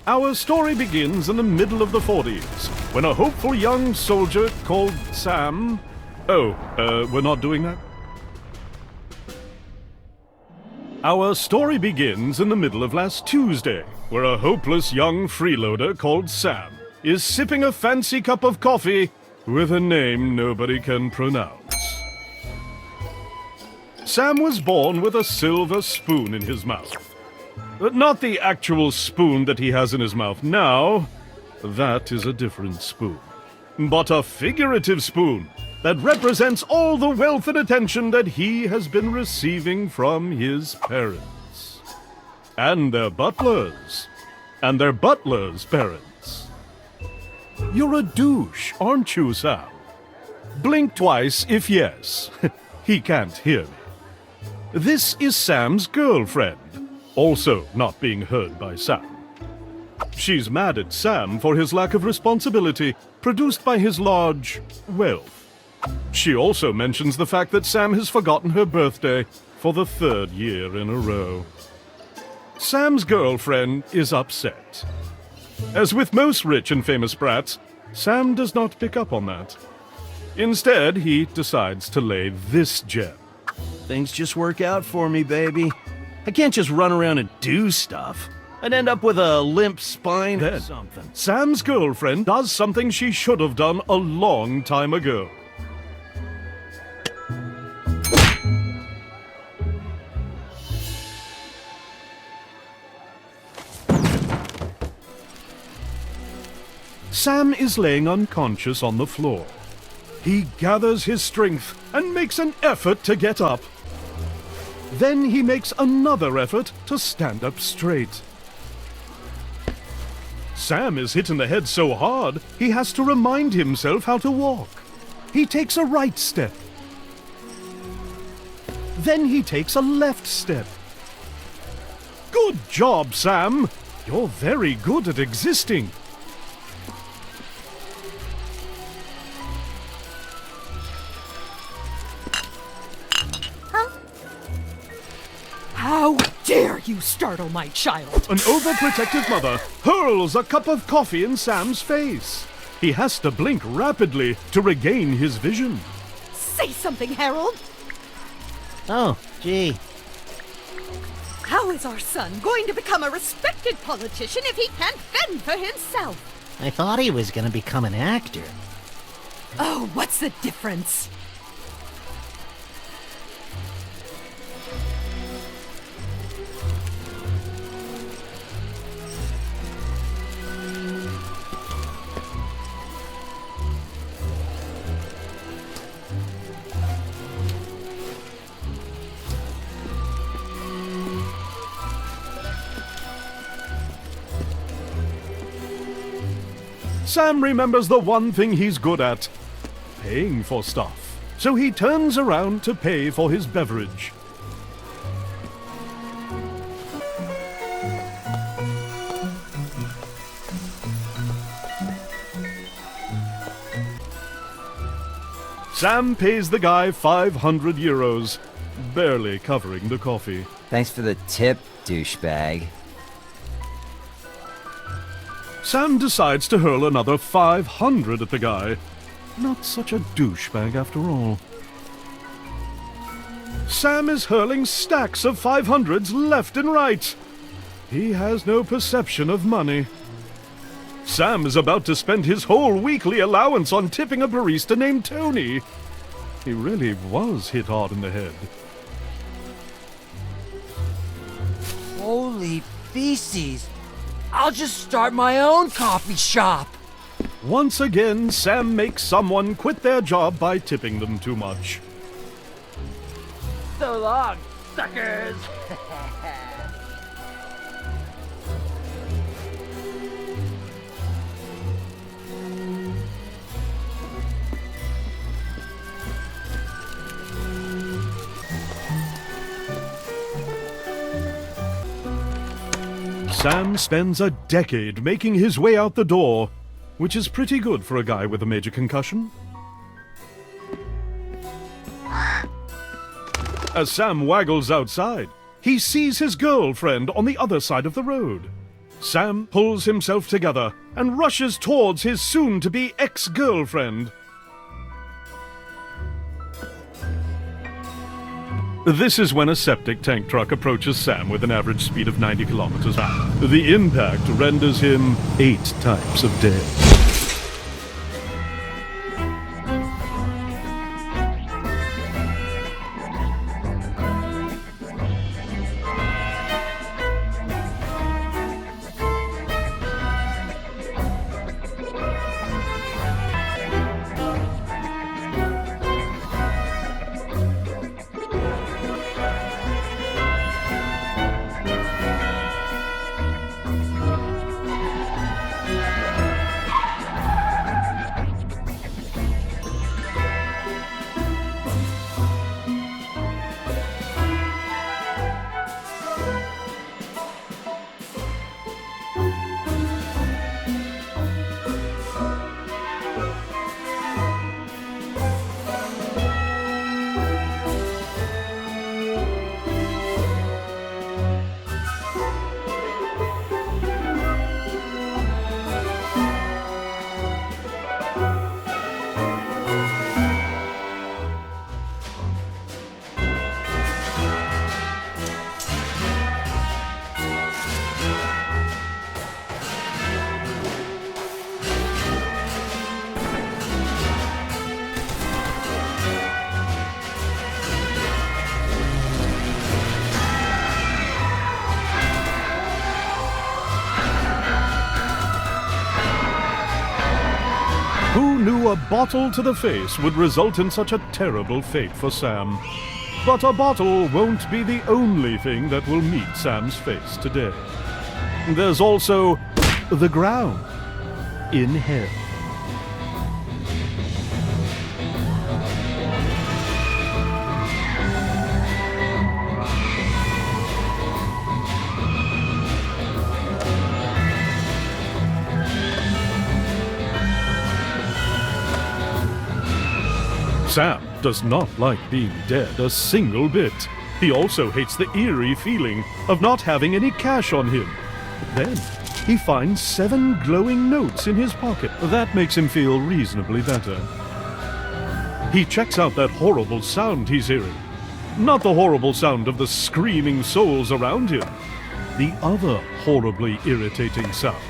Our story begins in the middle of the 40s, when a hopeful young soldier called Sam... we're not doing that? Our story begins in the middle of last Tuesday, where a hopeless young freeloader called Sam is sipping a fancy cup of coffee with a name nobody can pronounce. Sam was born with a silver spoon in his mouth. But not the actual spoon that he has in his mouth now. That is a different spoon. But a figurative spoon that represents all the wealth and attention that he has been receiving from his parents. And their butlers. And their butlers' parents. You're a douche, aren't you, Sam? Blink twice if yes. He can't hear me. This is Sam's girlfriend, also not being heard by Sam. She's mad at Sam for his lack of responsibility produced by his large wealth. She also mentions the fact that Sam has forgotten her birthday for the 3rd year in a row. Sam's girlfriend is upset. As with most rich and famous brats, Sam does not pick up on that. Instead, he decides to lay this gem. Things just work out for me, baby. I can't just run around and do stuff. I'd end up with a limp spine or something. Sam's girlfriend does something she should have done a long time ago. Sam is laying unconscious on the floor. He gathers his strength and makes an effort to get up. Then he makes another effort to stand up straight. Sam is hit in the head so hard, he has to remind himself how to walk. He takes a right step. Then he takes a left step. Good job, Sam! You're very good at existing. How dare you startle my child? An overprotective mother hurls a cup of coffee in Sam's face. He has to blink rapidly to regain his vision. Say something, Harold. Oh, gee. How is our son going to become a respected politician if he can't fend for himself? I thought he was gonna become an actor. Oh, what's the difference? Sam remembers the one thing he's good at, paying for stuff. So he turns around to pay for his beverage. Sam pays the guy 500 euros, barely covering the coffee. Thanks for the tip, douchebag. Sam decides to hurl another 500 at the guy. Not such a douchebag after all. Sam is hurling stacks of 500s left and right. He has no perception of money. Sam is about to spend his whole weekly allowance on tipping a barista named Tony. He really was hit hard in the head. Holy feces! I'll just start my own coffee shop! Once again, Sam makes someone quit their job by tipping them too much. So long, suckers! Sam spends a decade making his way out the door, which is pretty good for a guy with a major concussion. As Sam waggles outside, he sees his girlfriend on the other side of the road. Sam pulls himself together and rushes towards his soon-to-be ex-girlfriend. This is when a septic tank truck approaches Sam with an average speed of 90 kilometers per hour. The impact renders him 8 types of dead. Who knew a bottle to the face would result in such a terrible fate for Sam? But a bottle won't be the only thing that will meet Sam's face today. There's also the ground in hell. Sam does not like being dead a single bit. He also hates the eerie feeling of not having any cash on him. Then he finds 7 glowing notes in his pocket. That makes him feel reasonably better. He checks out that horrible sound he's hearing. Not the horrible sound of the screaming souls around him. The other horribly irritating sound.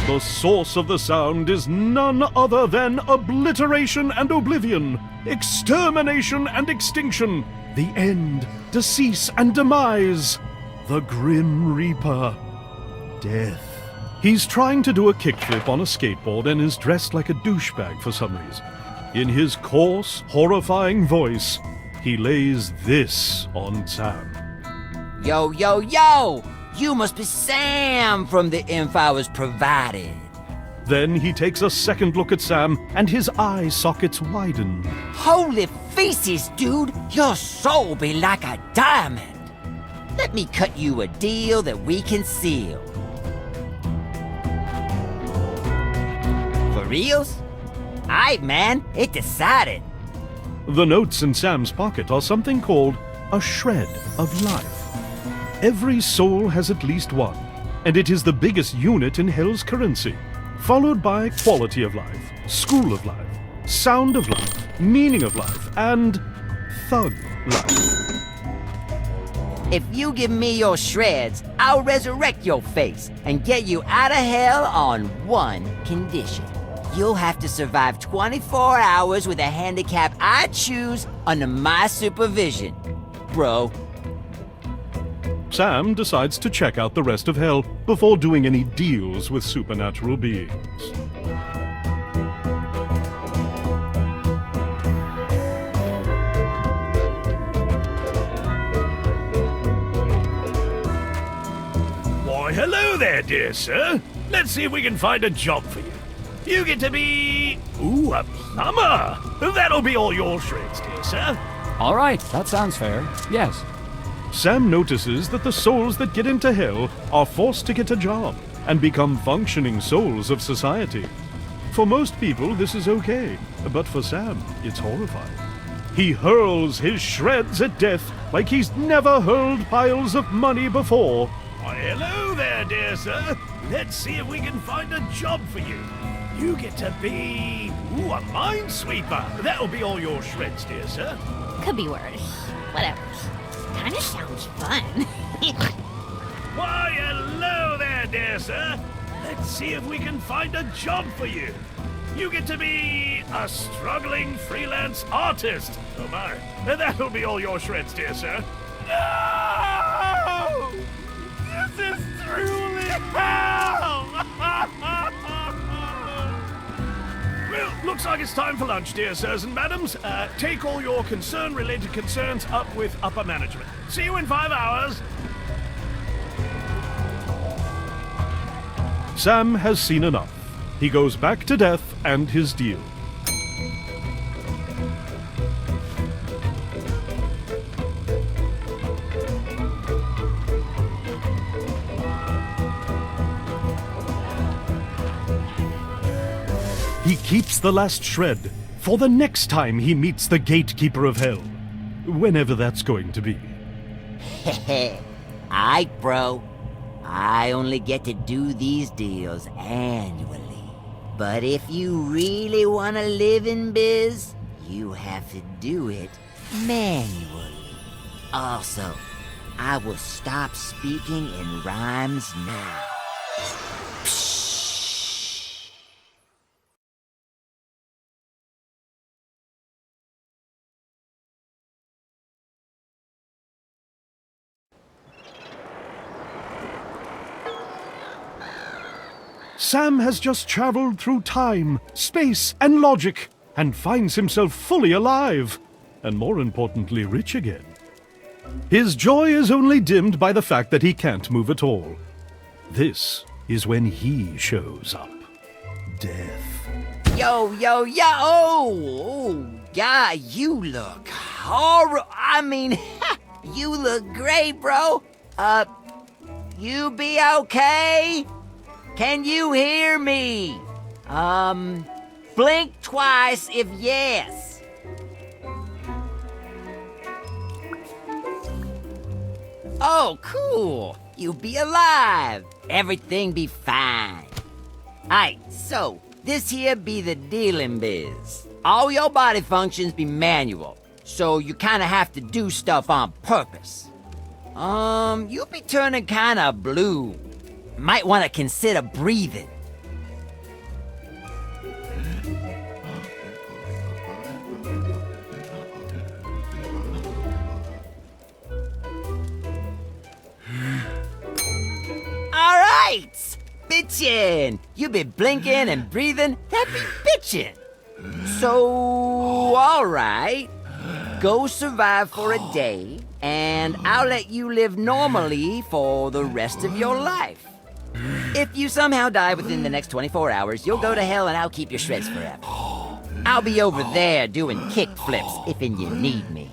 The source of the sound is none other than obliteration and oblivion, extermination and extinction, the end, decease and demise, the Grim Reaper, death. He's trying to do a kickflip on a skateboard and is dressed like a douchebag for some reason. In his coarse, horrifying voice, he lays this on Sam. Yo, yo, yo! You must be Sam from the info I was provided. Then he takes a second look at Sam, and his eye sockets widen. Holy feces, dude! Your soul be like a diamond. Let me cut you a deal that we can seal. For reals? Aight, man, it decided. The notes in Sam's pocket are something called a shred of life. Every soul has at least one, and it is the biggest unit in Hell's currency, followed by quality of life, school of life, sound of life, meaning of life, and thug life. If you give me your shreds, I'll resurrect your face and get you out of hell on one condition. You'll have to survive 24 hours with a handicap I choose under my supervision, bro. Sam decides to check out the rest of Hell before doing any deals with supernatural beings. Why, hello there, dear sir. Let's see if we can find a job for you. You get to be... Ooh, a plumber! That'll be all your shreds, dear sir. All right, that sounds fair. Yes. Sam notices that the souls that get into hell are forced to get a job and become functioning souls of society. For most people, this is okay, but for Sam, it's horrifying. He hurls his shreds at death like he's never hurled piles of money before. Why, hello there, dear sir. Let's see if we can find a job for you. You get to be, a minesweeper. That'll be all your shreds, dear sir. Could be worse. Whatever. Kinda sounds fun. Why, hello there, dear sir. Let's see if we can find a job for you. You get to be a struggling freelance artist. Oh my, that'll be all your shreds, dear sir. No! This is truly hell! Well, looks like it's time for lunch, dear sirs and madams. Take all your concern-related concerns up with upper management. See you in 5 hours. Sam has seen enough. He goes back to death and his deal. He keeps the last shred for the next time he meets the gatekeeper of hell. Whenever that's going to be. Aight, bro. I only get to do these deals annually. But if you really want to live in biz, you have to do it manually. Also, I will stop speaking in rhymes now. Sam has just traveled through time, space, and logic, and finds himself fully alive, and more importantly, rich again. His joy is only dimmed by the fact that he can't move at all. This is when he shows up. Death. Yo, yo, yo! Oh, God, you look horrible. I mean, you look great, bro. You be okay? Can you hear me? Blink twice if yes. Oh, cool. You be alive. Everything be fine. Aight, so, this here be the dealing biz. All your body functions be manual, so you kinda have to do stuff on purpose. You be turning kinda blue. Might wanna consider breathing. Alright! Bitchin'! You be blinking and breathing, that be bitchin'! So, alright. Go survive for a day, and I'll let you live normally for the rest of your life. If you somehow die within the next 24 hours, you'll go to hell and I'll keep your shreds forever. I'll be over there doing kick flips if and you need me.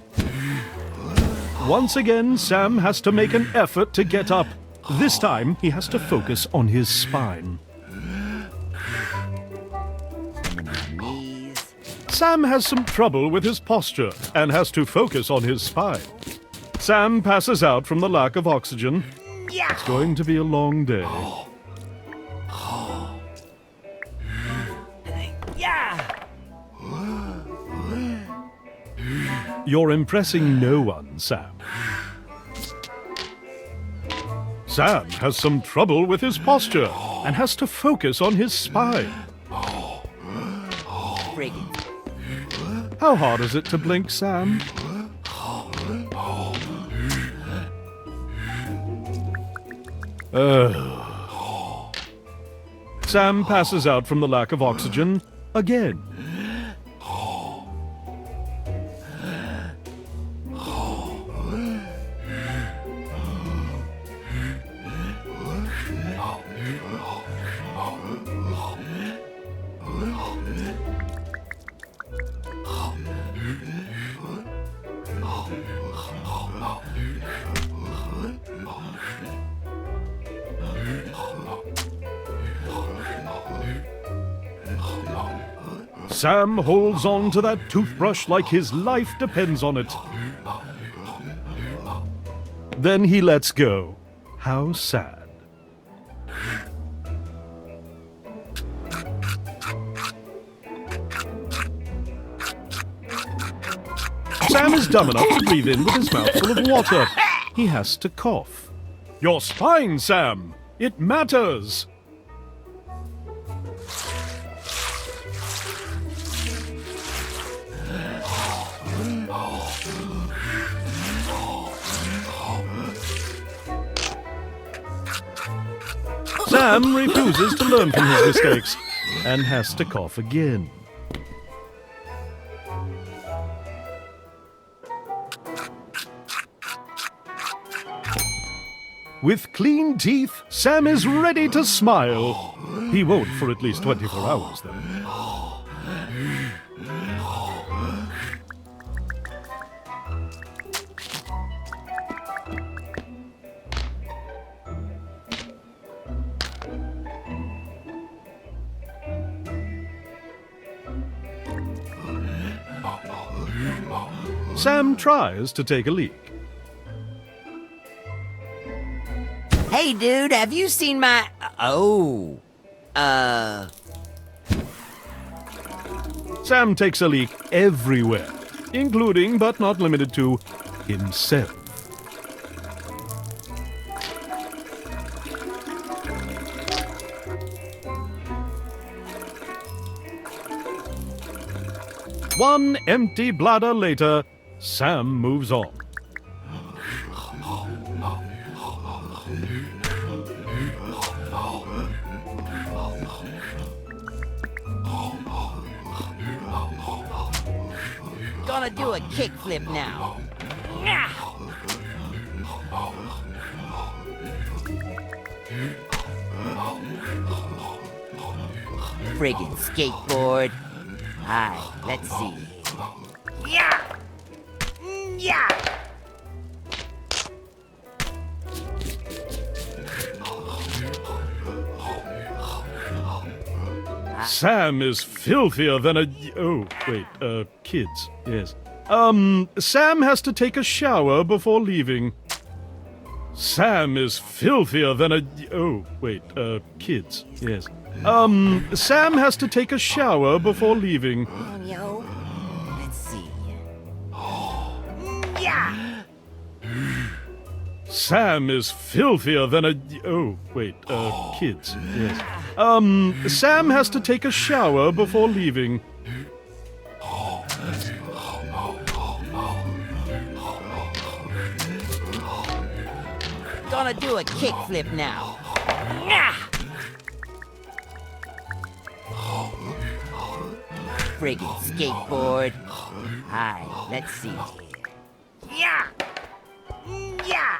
Once again, Sam has to make an effort to get up. This time, he has to focus on his spine. Knees. Sam has some trouble with his posture and has to focus on his spine. Sam passes out from the lack of oxygen. Yeah. It's going to be a long day. Yeah. You're impressing no one, Sam. Sam has some trouble with his posture and has to focus on his spine. Friggin'. How hard is it to blink, Sam? Sam passes out from the lack of oxygen again. Sam holds on to that toothbrush like his life depends on it. Then he lets go. How sad. Sam is dumb enough to breathe in with his mouth full of water. He has to cough. Your spine, Sam! It matters! Sam refuses to learn from his mistakes and has to cough again. With clean teeth, Sam is ready to smile. He won't for at least 24 hours, though. Sam tries to take a leak. Hey, dude, have you seen my... Sam takes a leak everywhere, including but not limited to himself. One empty bladder later, Sam moves on. Gonna do a kickflip now. Friggin' skateboard. Alright, let's see. Yeah! Yeah! Sam is filthier than a... Oh, wait, kids, yes. Sam has to take a shower before leaving. Sam is filthier than a... Oh, wait, kids, yes. Sam has to take a shower before leaving. Yo, let's see. Yeah! Sam is filthier than a... Oh, wait, kids, yes. Sam has to take a shower before leaving. Gonna do a kickflip now. Friggin' skateboard. Alright, let's see. Yeah! Yeah!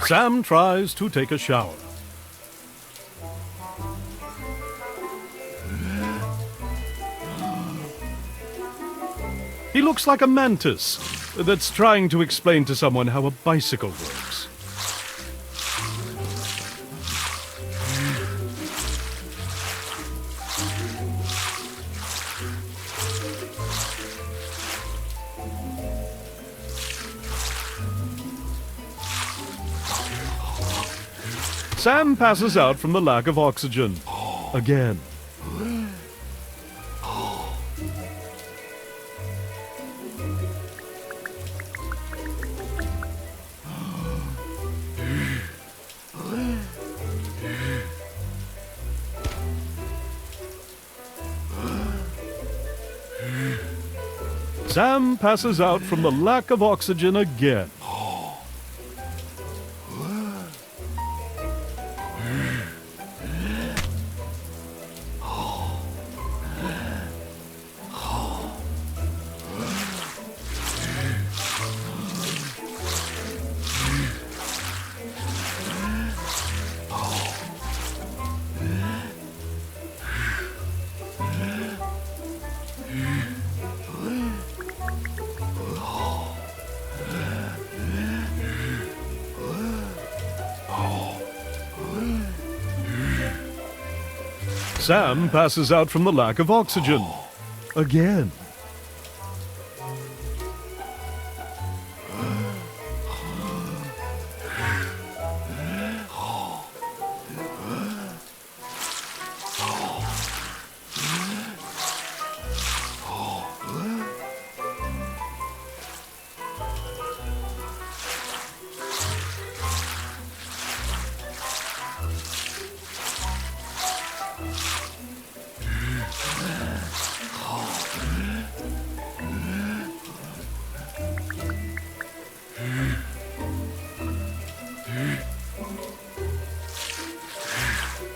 Sam tries to take a shower. He looks like a mantis that's trying to explain to someone how a bicycle works. Sam passes out from the lack of oxygen. Again. Sam passes out from the lack of oxygen again. Sam passes out from the lack of oxygen. Again.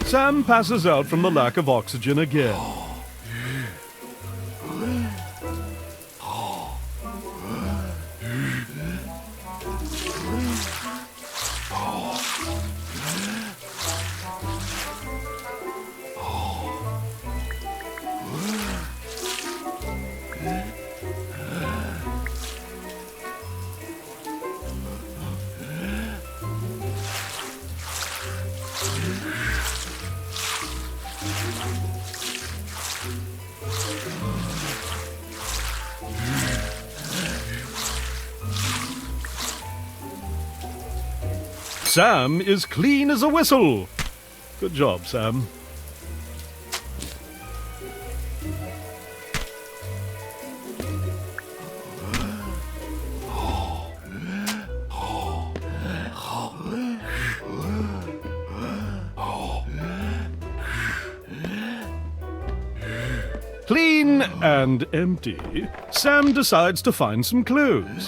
Sam passes out from the lack of oxygen again. Sam is clean as a whistle. Good job, Sam. Clean and empty, Sam decides to find some clues.